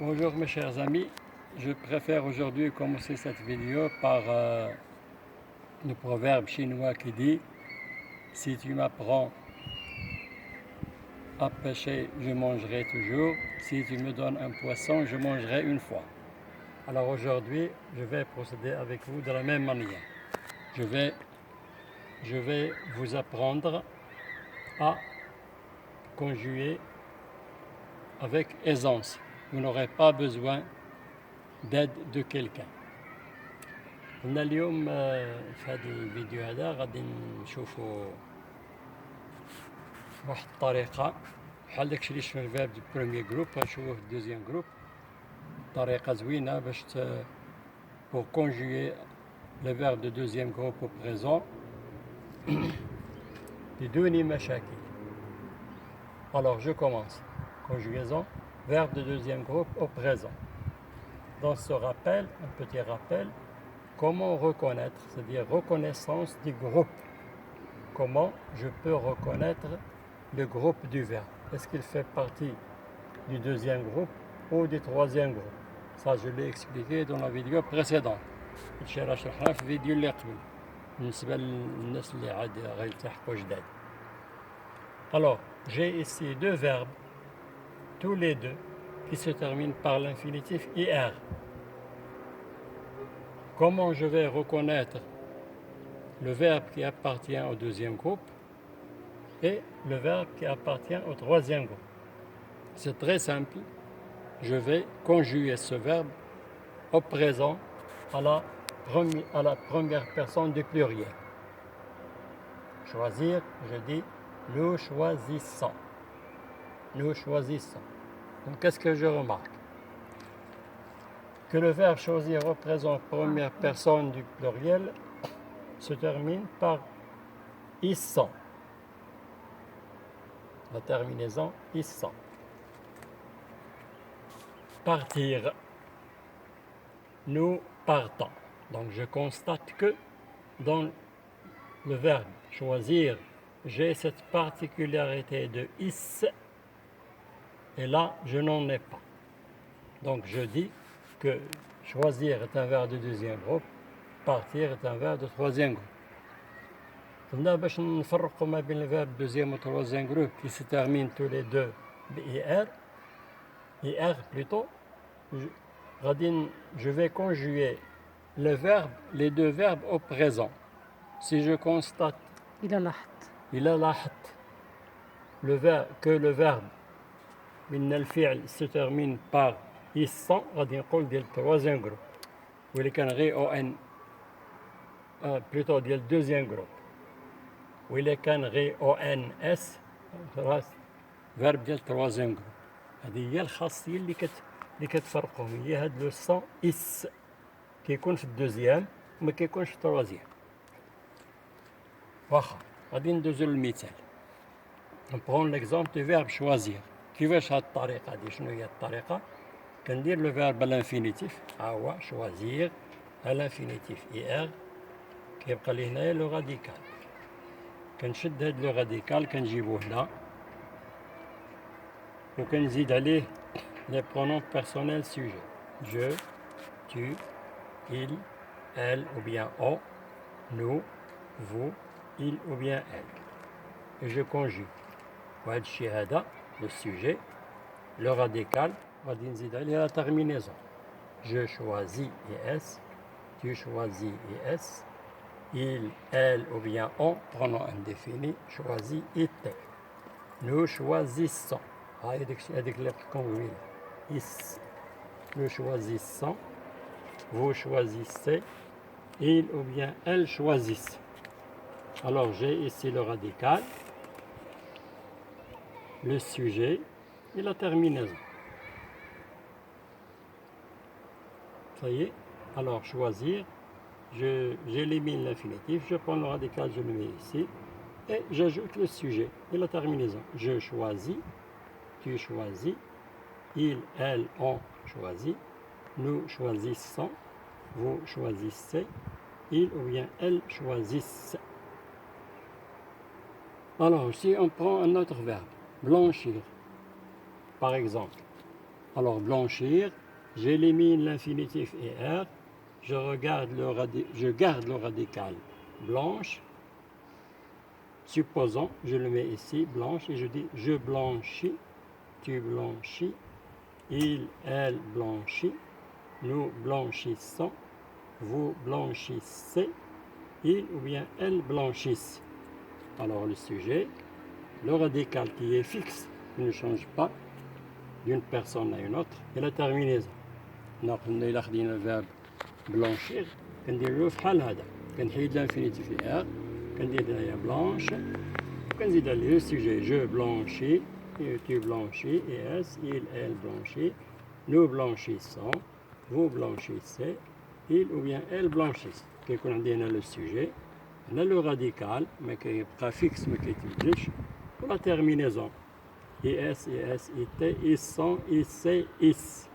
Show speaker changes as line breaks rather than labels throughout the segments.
Bonjour mes chers amis, je préfère aujourd'hui commencer cette vidéo par le proverbe chinois qui dit: si tu m'apprends à pêcher, je mangerai toujours, si tu me donnes un poisson, je mangerai une fois. Alors aujourd'hui, je vais procéder avec vous de la même manière. Je vais vous apprendre à conjuguer avec aisance. Vous n'aurez pas besoin d'aide de quelqu'un. قلنا اليوم في هذا الفيديو هذا غادي نشوفوا واحد الطريقة بحال داكشي اللي شفنا فيها في البروميي جروب غنشوفوه في الدوزيام جروب. طريقة زوينة باش pour conjuguer le verbe de deuxième groupe au présent بدون مشاكل. Alors je commence. Conjugaison, verbe de deuxième groupe au présent. Dans ce rappel, un petit rappel, comment reconnaître, c'est-à-dire reconnaissance du groupe. Comment je peux reconnaître le groupe du verbe? Est-ce qu'il fait partie du deuxième groupe ou du troisième groupe? Ça, je l'ai expliqué dans la vidéo précédente. شرحناه في الفيديو اللي قبل بالنسبة للناس اللي عاد غيلتحقوا جداد. Alors, j'ai ici deux verbes, tous les deux, qui se terminent par l'infinitif IR. Comment je vais reconnaître le verbe qui appartient au deuxième groupe et le verbe qui appartient au troisième groupe? C'est très simple. Je vais conjuguer ce verbe au présent à la première personne du pluriel. Choisir, je dis nous choisissons. Nous choisissons. Donc qu'est-ce que je remarque? Que le verbe choisir au présent première personne du pluriel se termine par issant. La terminaison issant. Partir. Nous partons. Donc je constate que dans le verbe choisir, j'ai cette particularité de is, et là je n'en ai pas. Donc je dis que choisir est un verbe de deuxième groupe, partir est un verbe de troisième groupe. قلنا باش نفرقوا ما بين الفيرب deuxième ou troisième groupe qui se terminent tous les deux بIR, IR plutôt, je vais conjuguer les deux verbes au présent. Si je constate إذا لاحظت que le verbe من الفعل se termine par issant غادي نقول ديال troisième groupe. واللي كان غير ON plutôt ديال deuxième groupe. واللي كان غير ONS verbe ديال troisième groupe. هذه هي الخاصية اللي كتفرقهم، هي هاد لو سون اس كيكون في الدوزيام وما كيكونش في التروازيام. واخا غادي ندوزو للمثال. نبرون ليكزومبل دو فيرب شوازير. كيفاش هاد الطريقة هادي؟ شنو هي الطريقة؟ كندير لو فيرب الانفينيتيف، ها هو شوازير الانفينيتيف اي ار، كيبقى لي هنايا لو راديكال. كنشد هاد لو راديكال كنجيبوه هنا وكنزيد عليه les pronoms personnels sujets. Je, tu, il, elle ou bien on, nous, vous, il ou bien elle. Et je conjugue. وهذا الشيء هذا le sujet, le radical, غادي نزيد عليه la terminaison. Je choisis es, tu choisis es, il, elle ou bien on, pronom indéfini, choisit it. Nous choisissons. هذيك اللي بقيت is. Nous choisissons, vous choisissez, il ou bien elle choisissent. Alors j'ai ici le radical, le sujet et la terminaison. Ça y est. Alors choisir, j'élimine l'infinitif, je prends le radical, je le mets ici et j'ajoute le sujet et la terminaison. Je choisis, tu choisis, il, elle, on choisit, nous choisissons, vous choisissez, il ou bien elle choisissent. Alors, si on prend un autre verbe, blanchir, par exemple, Alors blanchir, j'élimine l'infinitif et R, je garde le radical blanche. Supposons, je le mets ici, blanche, et je dis je blanchis, tu blanchis, il, elle blanchit, nous blanchissons, vous blanchissez, il ou bien elle blanchissent. Alors le sujet, le radical qui est fixe, qui ne change pas d'une personne à une autre, et la terminaison. ناخذ إلا خدينا الفيرب بلانشير كنديرو فحال هذا، كنحيد لانفينيتيف في ار، كندير هنايا بلانش، وكنزيد عليه السوجي جو بلانشي، tu blanchis, es, il, elle blanchit, nous blanchissons, vous blanchissez, il ou bien elle blanchissent. كيكون عندي هنا لو سوجي، هنا لو راديكال ما كيبقى فيكس ما كيتبدلش، ولا تيرمينيزون اس اس اي تي إسون إسي إس.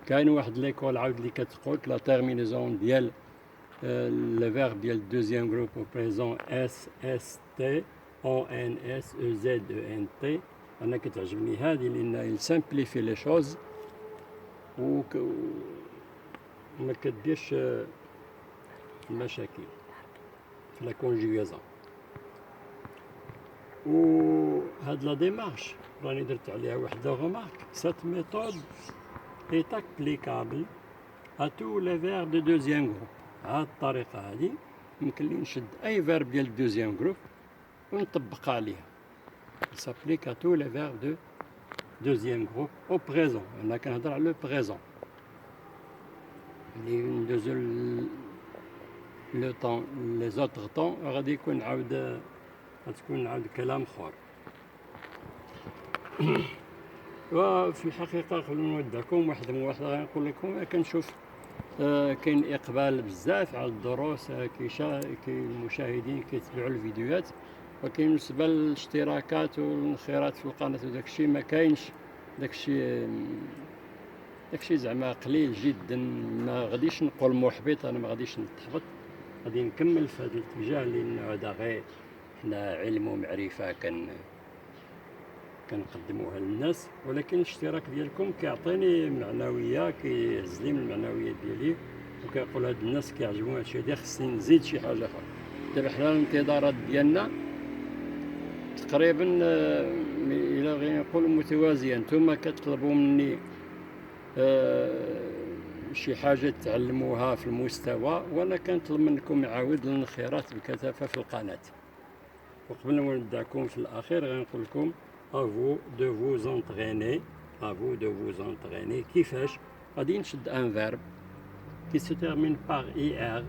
كاين واحد ليكول عاود اللي كتقول لا تيرمينيزون ديال لو فيرب ديال الدوزيام جروب او بريزون اس اس تي او ان اس او زد او ان تي. انا كتعجبني هذه لان سامبليفي لي شوز و ما كديرش المشاكل في لا كونجوغازون. و هاد لا ديمارش راني درت عليها واحد غومارك. سات ميثود est applicable à tous les verbes de deuxième groupe. بهاد الطريقة هادي يمكن لي نشد أي verbe ديال الدوزيام جروب ونطبق عليه. Il s'applique à tous les verbes de deuxième groupe au présent. أنا كنهضر على لو بريزون. اللي ندوزو لو طون لي زوتر طون غادي يكون غتكون عاود كلام خور. وفي الحقيقة خلونا نودعكم واحد غنقول لكم كنشوف كاين إقبال بزاف على الدروس، كاين المشاهدين كيتبعوا الفيديوهات، ولكن بالنسبة للاشتراكات والانخراط في القناة وداكشي ما كاينش. داكشي زعما قليل جدا. ما غاديش نقول محبط، أنا ما غاديش نتحبط، غادي نكمل في هذا الاتجاه لأن هذا غير حنا علم ومعرفة كنقدموها للناس، ولكن الاشتراك ديالكم كيعطيني معنويه، كيهز لي من المعنويه ديالي، وكيقول هاد الناس كيعجبهم هادشي هادي، خصني نزيد شي حاجه اخرى. دابا حنا الانتظارات ديالنا تقريبا الى بغينا نقولوا متوازيه. نتوما كتطلبوا مني شي حاجه تعلموها في المستوى، وانا كنطلب منكم عاود الانخراط بكثافه في القناه. وقبل ما نودعكم في الاخير غنقول لكم à vous de vous entraîner, à vous de vous entraîner. كيفاش غادي نشد ان فيرب كي se termine par ir،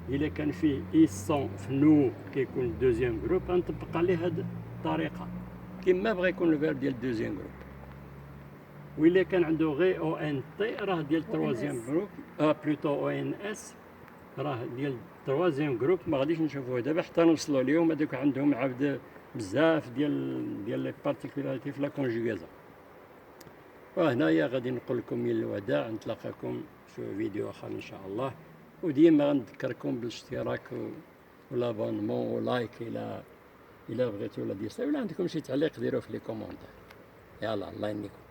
إلا كان فيه إيسون في نو كيكون الدوزيام جروب، غنطبق عليه هاد الطريقة كيما بغا يكون الفيرب ديال الدوزيام جروب. وإلا كان عنده غي او ان تي راه ديال التروازيام جروب، بلوتو او ان اس راه ديال التروازيام جروب. ما غاديش نشوفوه دابا حتى نوصلوا ليهم. هذوك عندهم عاود بزاف ديال لي بارتيكولاريتي في لا كونجوغازون. وهنايا غادي نقول لكم من الوداع، نتلاقاكم في فيديو اخر ان شاء الله. وديما غنذكركم بالاشتراك والابونمون ولايك الى بغيتو، ولا ديسلايك، ولا عندكم شي تعليق ديروه في لي كومونتير. يلا الله يهنيكم.